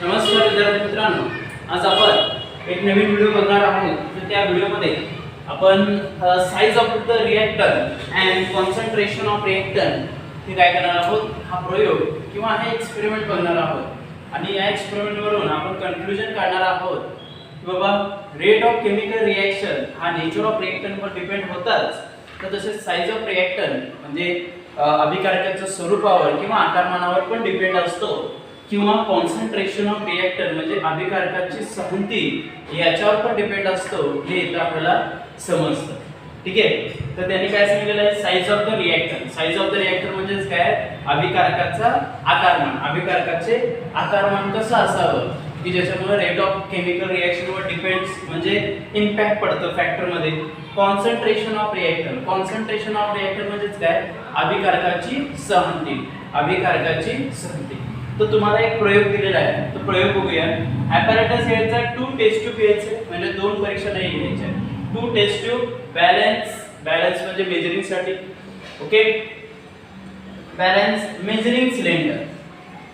नमस्कार विद्यार्थी मित्रांनो, आज आपण एक नवीन व्हिडिओ बघणार आहोत. तर त्या व्हिडिओमध्ये आपण size of the reactor and concentration of reactor हे काय करणार आहोत. हा प्रयोग किंवा हा एक्सपेरिमेंट बघणार आहोत आणि या एक्सपेरिमेंट वरून आपण कन्क्लुजन काढणार आहोत की बाबा रेट ऑफ केमिकल रिएक्शन हा नेचर ऑफ रिएक्टरवर डिपेंड होताच, तर तसेच साइज ऑफ रिएक्टर म्हणजे अभिकारकाच्या स्वरूपावर किंवा आकारमानावर पण डिपेंड असतो, किंवा कॉन्सन्ट्रेशन ऑफ रिएक्टर म्हणजे अभिकारकाची सहनती याच्यावर पण डिपेंड असतो, हे इथं आपल्याला समजतं. ठीक आहे. तर त्यांनी काय सांगितलेलं आहे, size of the reactor. Size of the reactor म्हणजे काय, अभिकारकाचा आकारमान. अभिकारकाचे आकारमान कसं असावं की ज्याच्यामुळे रेट ऑफ केमिकल रिएक्शनवर डिपेंड्स म्हणजे इम्पॅक्ट पडतं फॅक्टर मध्ये. Concentration of reactor. Concentration of reactor म्हणजे काय, अभिकारकाची सहनती. अभिकारकाची सहनती. तो तुम्हाला एक प्रयोग दिलेला आहे, तो प्रयोग बघूया. ॲपॅरेटस घ्यायचा, 2 टेस्ट ट्यूब घ्यायचे, म्हणजे 2 परीक्षा नाही घ्यायच्या. 2 टेस्ट ट्यूब, बॅलन्स म्हणजे मेजरिंग साठी. ओके. बॅलन्स मेजरिंग सिलेंडर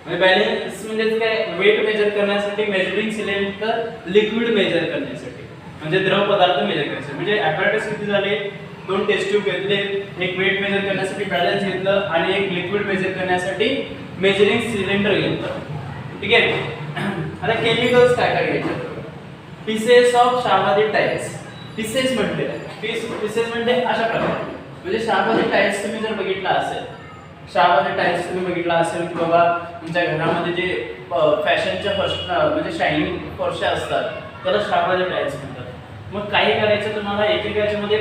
म्हणजे बॅलन्स म्हणजे काय, वेट मेजर करण्यासाठी, मेजरिंग सिलेंडर लिक्विड मेजर करण्यासाठी म्हणजे द्रव पदार्थ मेजर करण्यासाठी. म्हणजे ॲपॅरेटस किती झाले, 2 टेस्ट ट्यूब घेतले, एक वेट मेजर करण्यासाठी बॅलन्स घेतलं आणि एक लिक्विड मेजर करण्यासाठी मेजरिंग सिलेंडर घेतलं. ठीक आहे. आता केमिकल्स काय काय घ्यायचे, pieces of Shahabadi tiles. Pieces म्हणजे पीसेस म्हणजे अशा प्रकारे, म्हणजे शाहाबादी टाइल्स तुम्ही जर बघितला असेल, शाहाबादी टाइल्स तुम्ही बघितला असेल की बाबा तुमच्या घरामध्ये जे फॅशनच्या फर्स्ट म्हणजे शायनिंग फरशा असतात त्याला शाहाबादी टाइल्स म्हणतात. मग काय करायचं तुम्हाला, एकेकाच्यामध्ये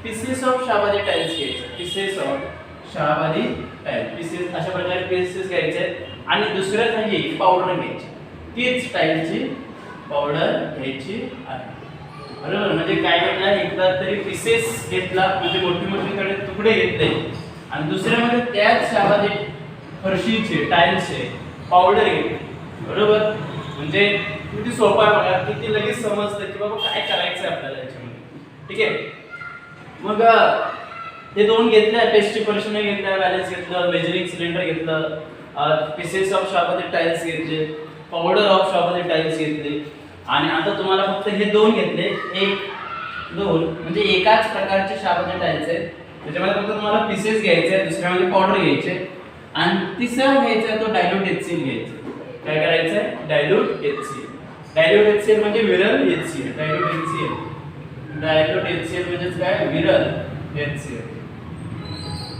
पीसेस ऑफ शाहाबादी टाइल्स घ्यायचे. Pieces of Shahabadi tiles, pieces अशा प्रकारे पीसेस घ्यायचे आणि दुसऱ्या काही पावडर घ्यायची. तीच टाइल्सची पावडर घ्यायची आहे. बरोबर. म्हणजे काय करणार, एकदा तरी पीसेस घेतला म्हणजे मोठे तुकडे घेतले आणि दुसऱ्यामध्ये त्याच शाहाबादी फरशीचे टाइल्सचे पावडर घेतली. बरोबर. म्हणजे किती सोपं आहे बघा, किती लगेच समजतं की बाबा काय करायचं आपल्याला याच्यामध्ये. ठीक आहे. मग हे 2 घेतल्या, टेस्टची परीक्षा घेतल्या, बॅलन्स घेतलं, मेजरिंग सिलेंडर घेतलं, पीसेस ऑफ शाहाबादी टाइल्स घेतले, पावडर ऑफ शाहाबादी टाइल्स घेतले आणि आता तुम्हाला फक्त हे 2 घेतले, 1 2 म्हणजे एकाच प्रकारचे शाहाबादी टाइल्स आहेत. त्याच्यामध्ये फक्त तुम्हाला पीसेस घ्यायचे, दुसऱ्यामध्ये पावडर घ्यायचे आणि तिसरा घ्यायचा तो डायल्यूट HCl घ्यायचं. काय करायचंय, डायल्यूट HCl. डायल्यूट HCl म्हणजे विरल HCl. Dilute HCl, dilute HCl म्हणजे काय, विरल HCl.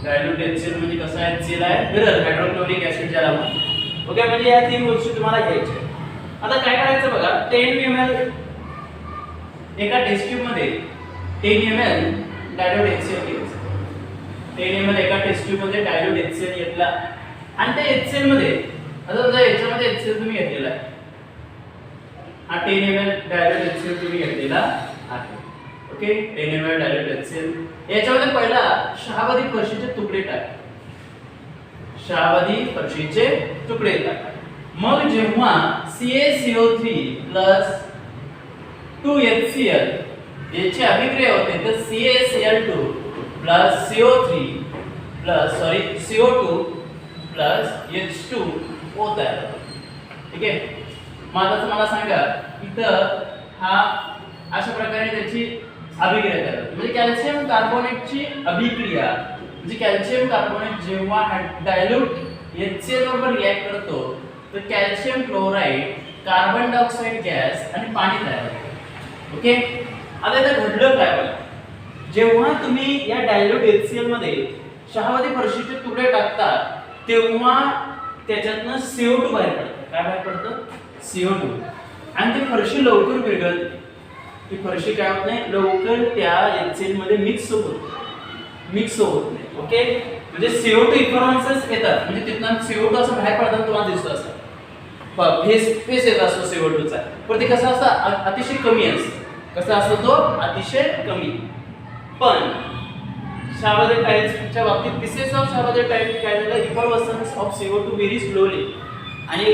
डायल्यूट HCl म्हणजे कसं आहे, HCl आहे विरल हायड्रोक्लोरिक ऍसिड ज्याला म्हणतात. ओके. म्हणजे या 3 गोष्टी तुम्हाला घ्यायच्या. आता काय करायचं बघा, 10 ml एका टेस्ट ट्यूब मध्ये 10 ml डायल्यूट HCl घ्यायचं. 10 ml एका टेस्ट ट्यूब मध्ये डायल्यूट HCl घेतला आणि त्या HCl मध्ये आता समजा याच्यामध्ये HCl तुम्ही घेतलेला आहे, हा 10 ml डायल्यूट HCl तुम्ही घेतलेला आहे. ओके. 10 ml डायल्यूट HCl याच्यामध्ये पहिला शाहाबादी फरशीचे तुकडे टाका. शाहाबादी फरशीचे तुकडे टाका. मग जेव्हा CaCO3 2HCl याची अभिक्रिया होते तर CaCl2 CO2 H2O तयार होतो. ठीक आहे. मग आता मला सांगा, इथं हा अशा प्रकारे त्याची अभिक्रिया करतात. म्हणजे कॅल्शियम कार्बोनेटची अभिक्रिया म्हणजे कॅल्शियम कार्बोनेट जेव्हा डायल्यूट HCl बरोबर रिॲक्ट करतो तर calcium chloride, carbon dioxide gas आणि पाणी तयार होते. ओके. आता इथे घडलं काय बघा, जेव्हा तुम्ही या डायल्यूट HCl मध्ये शाहाबादी फरशीचे तुकडे टाकता तेव्हा त्याच्यातनं CO2 बाहेर पडतं. काय बाहेर पडतं, CO2. आणि ती फरशी लवकर विरघळते. ती फरशी काय होत नाही, लवकर त्या HCl मध्ये मिक्स होत नाही. ओके. म्हणजे CO2 इन्फॉर्मन्सेस येतात, म्हणजे तिथनं CO2 असं बाहेर पडताना तुम्हाला दिसतो, असं फेस येत असतो CO2 चा. पण ते कसं असतं, अतिशय कमी असतं. कसं असतो तो, अतिशय कमी. पण शाहाबादी टाइल्सच्या बाबतीत पीसेस ऑफ शाहाबादी टाइल्स काय झालं, इफॉर्मन्सेस ऑफ CO2 व्हेरी स्लोली. आणि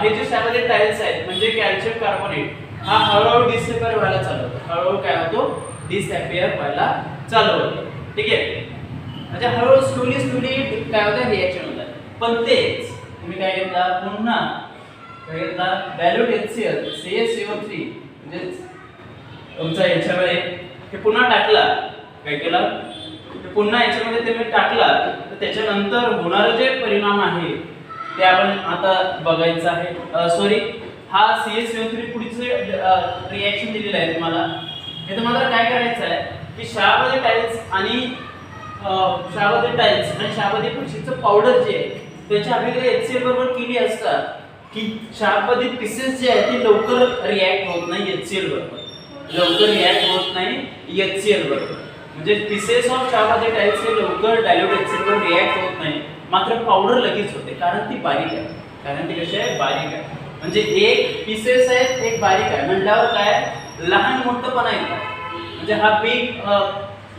हे जे शाहाबादी टाइल्स आहेत म्हणजे कॅल्शियम कार्बोनेट हा हळूहळू डिसअपियर व्हायला चालू होतो. हळूहळू काय होतो, डिसअपियर व्हायला चालू होतो. ठीक आहे. म्हणजे हळूहळू स्लोली काय होतं, रिएक्शन होतं. पण तेच तुम्ही काय घेतला, पुन्हा डायल्यूट HCl CaCO3 म्हणजे तुमचा याच्यामध्ये हे पुन्हा टाकला, काय केला पुन्हा याच्यामध्ये तुम्ही टाकला तर त्याच्यानंतर होणारे जे परिणाम आहे ते आपण आता बघायचं आहे. सॉरी, हा CaCO3 पुढचे रिएक्शन दिलेलं आहे तुम्हाला. हे तुम्हाला काय करायचं आहे की क्षारवादी टाइल्स आणि क्षारवादी फरशीचं पावडर जे आहे त्याची अभिक्रिया HCl बरोबर केली असतात की क्षारवादी पीसेस जे आहेत ते लवकर रिॲक्ट होत नाही HCl बरोबर, लवकर रिॲक्ट होत नाही HCl बरोबर. म्हणजे पीसेस ऑफ क्षारवादी टाइल्स हे लवकर डायल्यूट HCl बरोबर रिॲक्ट होत नाही, मात्र पावडर लगेच होते कारण ती बारीक आहे. कारण ती कशी आहे, बारीक आहे. म्हणजे एक पीसेस आहेत, एक बारीक आहे म्हटल्यावर काय लहान मोठं पण आहे. म्हणजे हा बिग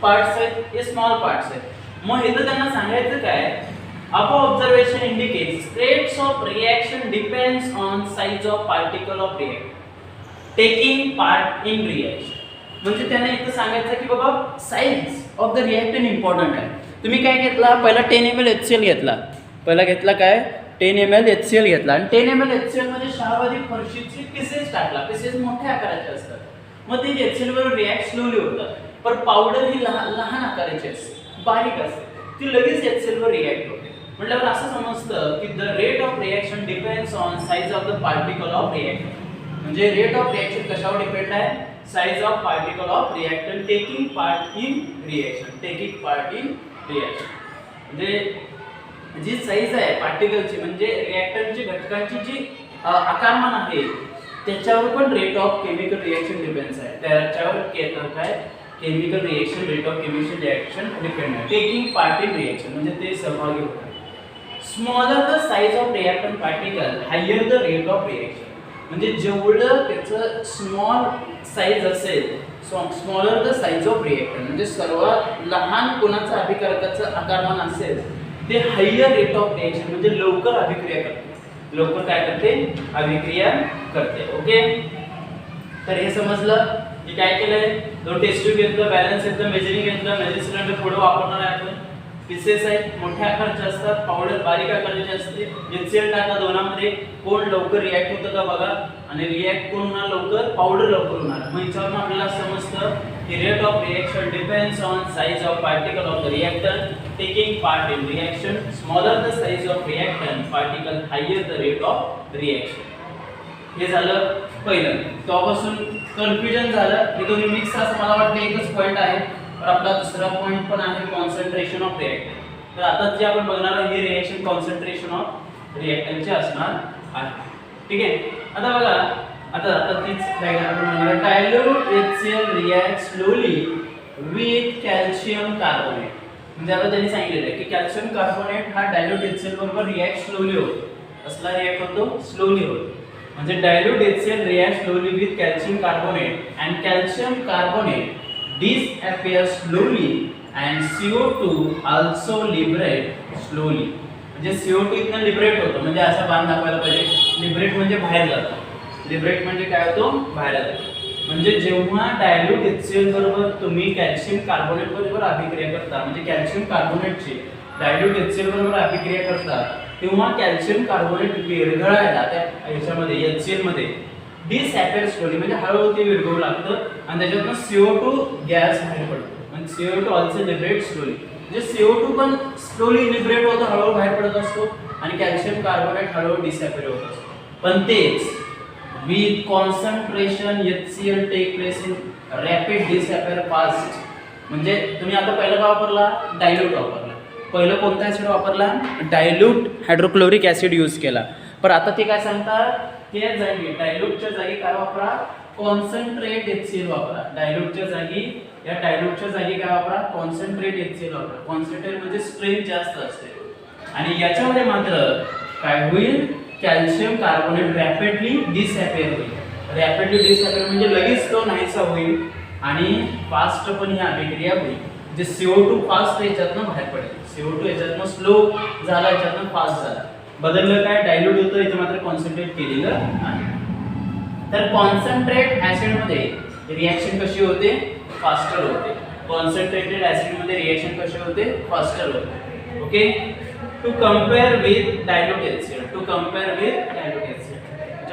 पार्ट्स आहेत, हे स्मॉल पार्ट्स आहेत. मग इथं त्यांना सांगायचं काय, above observation indicates rates of reaction depends on size of particle of reactant taking part in reaction. म्हणजे त्यांना इथं सांगायचं की बाबा size of the reactant important आहे. तुम्ही काय घेतला, पहिला 10 ml HCl घेतला, पहिला घेतला काय 10 ml HCl घेतला आणि 10 ml HCl मध्ये क्षारवादी फरशीचे पीसेस टाकला. पीसेस मोठ्या आकाराचे असतात, मग ते HCl बरोबर रिॲक्ट स्लोली होतात. पण पावडर ही लहान आकाराची असते, बारीक असते, ती लगेच HCl वर रिॲक्ट होते. म्हटल्यावर असं समजतं की the rate of reaction depends on size of the particle of reactant. म्हणजे रेट ऑफ रिॲक्शन कशावर डिपेंड आहे, size of particle of reactant taking part in reaction. Taking part in reaction म्हणजे जी साइज आहे पार्टिकलची, म्हणजे रिॲक्टंटची घटकांची जी आकारमान आहे त्याच्यावर पण rate of chemical reaction depends आहे. त्याच्यावर काय chemical reaction, rate of chemical reaction depend आहे. टेकिंग पार्ट इन रिॲक्शन म्हणजे ते सहभागी होतात. Smaller the size of reactant particle higher the rate of reaction. म्हणजे जेवढं त्याचं स्मॉल साइज असेल, smaller the size of reactant म्हणजे सर्वात लहान कोणाचं अभिकारकाचं आकारमान असेल ते हायर रेट ऑफ रिॲक्शन म्हणजे लवकर अभिक्रिया करते, लवकर काय करते, अभिक्रिया करते. ओके, तर हे समजलं की काय केलंय, दोन टेस्ट ट्यूब घेतलं, बॅलन्स घेतलं, मेजरिंग घेतलं, मेजरिंग सिलेंडर पुढे वापरणार आहे आपण. पीसेस आहेत मोठ्या आकाराचे असतात, पावडर बारीक आकाराची असते. HCl टाका दोनामध्ये, कोण लवकर रिॲक्ट होतं का बघा, आणि रिॲक्ट कोण होणार लवकर, पावडर लवकर होणार. मग याच्यावरून आपल्याला समजतं की rate of reaction depends on size of particle of the reactant taking part in reaction. Smaller the size of reactant particle higher the rate of reaction. हे झालं पहिलं. तेव्हापासून कन्फ्युजन झालं, हे दोन्ही मिक्स असं मला वाटतं एकच पॉईंट आहे. तर आपला दुसरा पॉईंट पण आहे कॉन्सन्ट्रेशन ऑफ रिॲक्टंट. तर आता जे आपण बघणार आहोत हे रिॲक्शन कॉन्सन्ट्रेशन ऑफ रिॲक्टंटचे असणार आहे. ठीक आहे, आता बघा, आता तीच डायग्राम आपण म्हणणार dilute HCl react slowly with calcium carbonate. म्हणजे आता त्यांनी सांगितलेलं आहे की कॅल्शियम कार्बोनेट हा डायल्यूट HCl बरोबर रिॲक्ट स्लोली होतो. कसला रिॲक्ट होतो, स्लोली होतो. म्हणजे dilute HCl react slowly with calcium carbonate and calcium carbonate disappears slowly and CO2 also liberate slowly. म्हणजे CO2 इथनं लिबरेट होतो, म्हणजे असा बाण दाखवायला पाहिजे. लिबरेट म्हणजे बाहेर जातो, लिबरेट म्हणजे काय होतो, बाहेर जातो. म्हणजे जेव्हा डायल्यूट HCl बरोबर तुम्ही कॅल्शियम कार्बोनेट बरोबर अभिक्रिया करता, म्हणजे कॅल्शियम कार्बोनेटची डायल्यूट HCl बरोबर अभिक्रिया करता, तेव्हा कॅल्शियम कार्बोनेट विरघळायला त्या याच्यामध्ये HCl मध्ये डिसॅपियर स्लोली म्हणजे हळूहळू ते विरघळू लागतं आणि त्याच्यातून CO2 गॅस बाहेर पडतो. म्हणजे CO2 ऑल्सो लिबरेट स्लोली. म्हणजे CO2 पण स्लोली लिबरेट होतो, हळूहळू बाहेर पडत असतो आणि कॅल्शियम कार्बोनेट हळूहळू डिसॅपियर होत असतो. पण तेच with concentration HCl take place in rapid disappear fast. म्हणजे तुम्ही आता पहिला काय वापरला, डायल्यूट वापरला. पहिलं कोणता ऍसिड वापरला, डायल्यूट हायड्रोक्लोरिक ऍसिड यूज केला. पण आता ते काय सांगतात, त्या जागी डायल्यूटच्या जागी काय वापरा, कॉन्सन्ट्रेट HCl वापरा. डायल्यूटच्या जागी, या डायल्यूटच्या जागी काय वापरा, कॉन्सन्ट्रेट HCl वापरा. कॉन्सन्ट्रेट म्हणजे स्ट्रेंथ जास्त असते आणि याच्यामध्ये मात्र काय होईल, कॅल्शियम कार्बोनेट रॅपिडली डिसॅपियर होईल. रॅपिडली डिसॅपियर म्हणजे लगेच तो नाहीसा होईल आणि फास्ट पण ही अभिक्रिया होईल. जे CO2 फास्ट याच्यातनं बाहेर पडेल, CO2 याच्यातनं स्लो झाला, याच्यातनं फास्ट झाला. बदललं काय, डायल्यूट होतं, इथे मात्र कॉन्सन्ट्रेट केलेलं आहे. तर कॉन्सन्ट्रेट ऍसिड मध्ये रिॲक्शन कशी होते, फास्टर होते. कॉन्सन्ट्रेटेड ऍसिड मध्ये रिॲक्शन कशी होते, फास्टर होते. Okay, to compare with dilute HCl, to compare with dilute HCl.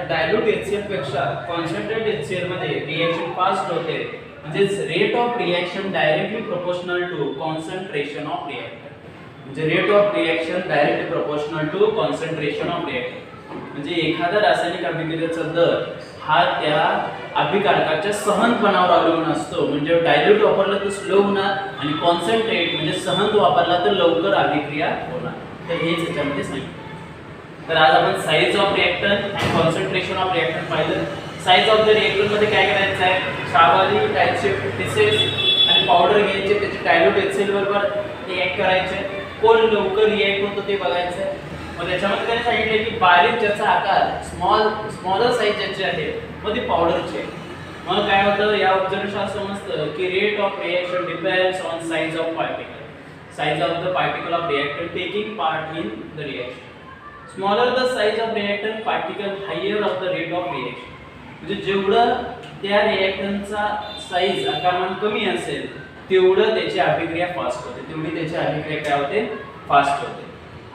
तर डायल्यूट HCl पेक्षा कॉन्सन्ट्रेट HCl मध्ये रिएक्शन फास्ट होते, म्हणजे rate of reaction directly proportional to concentration of reactant, म्हणजे rate of reaction directly proportional to concentration of reactant, म्हणजे एखादा रासायनिक अभिक्रियेचा दर हा त्या अभिकारकाच्या सहनपणावर अवलंबून असतो, म्हणजे डायल्यूट वापरला तर स्लो होणार आणि कॉन्सन्ट्रेट म्हणजे सहन वापरला तर लवकर अभिक्रिया होणार. तर हेच याच्यामध्ये सांगितलं. तर आज आपण साइज ऑफ रिएक्टंट आणि कॉन्सन्ट्रेशन ऑफ रिएक्टंट पाहिलं. साइज ऑफ द रिएक्टंट मध्ये काय करायचं आहे, शाबाली टाईपचे पीसेस आणि पावडर घ्यायचे, त्याचे डायल्यूट HCl बरोबर रिएक्ट करायचे, कोण लवकर रिएक्ट होतो ते बघायचं आहे. मग त्याच्यामध्ये काय सांगितलं की बारीक ज्याचा आकार स्मॉलर साइज ज्याची आहे मग ती पावडरची. मग काय होतं या ऑब्झर्वेशन समजतं की rate of reaction depends on size of particle, size of the particle of reactor taking part in the reaction. Smaller the size of reactant particle higher of the rate of reaction, म्हणजे जेवढं त्या रिएक्टंटचा size आकारमान कमी असेल तेवढं त्याची अभिक्रिया fast होते, तेवढी त्याची अभिक्रिया काय होते, फास्ट होते.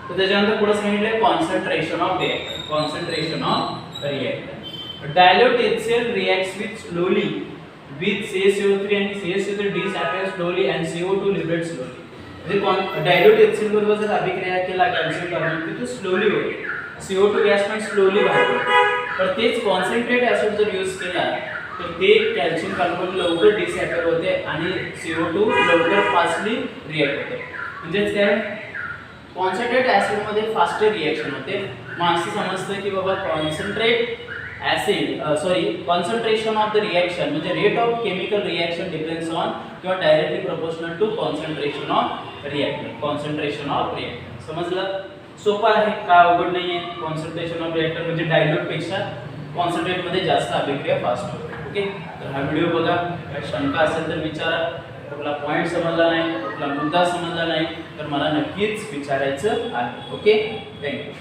तर त्याच्यानंतर पुढे सांगितलं concentration of reactant, concentration of reactant. Dilute HCl reacts with slowly with CaCO3 आणि CaCO3 disappears slowly and CO2 liberates slowly. म्हणजे डायल्यूट HCl बरोबर जर अभिक्रिया केला कॅल्शियम कार्बोनेट तर स्लोली होते, CO2 गॅस पण स्लोली बाहेर पडतो. तर तेच कॉन्सन्ट्रेट ऍसिड जर यूज केला तर ते कॅल्शियम कार्बोनेट लवकर डिसॅपियर होते आणि CO2 लवकर फास्टली रिएक्ट होते. म्हणजेच काय, कॉन्सन्ट्रेट ऍसिड मध्ये फास्टर रिएक्शन होते. मग असं समजतं की बाबा कॉन्सन्ट्रेशन ऑफ द रिएक्शन म्हणजे rate of chemical reaction depends on किंवा directly proportional to concentration of reactant, concentration of reactant. समजलं? सोपं आहे, का अवघड नाहीये. कॉन्सन्ट्रेशन ऑफ रिएक्टर म्हणजे डायल्यूट पेक्षा कॉन्सन्ट्रेट मध्ये जास्त अभिक्रिया फास्ट होते. ओके, तर हा व्हिडिओ बघा, काही शंका असेल तर विचारा. कुठला पॉईंट समजला नाही, कुठला मुद्दा समजला नाही तर मला नक्कीच विचारायचं आहे. Okay, thank you.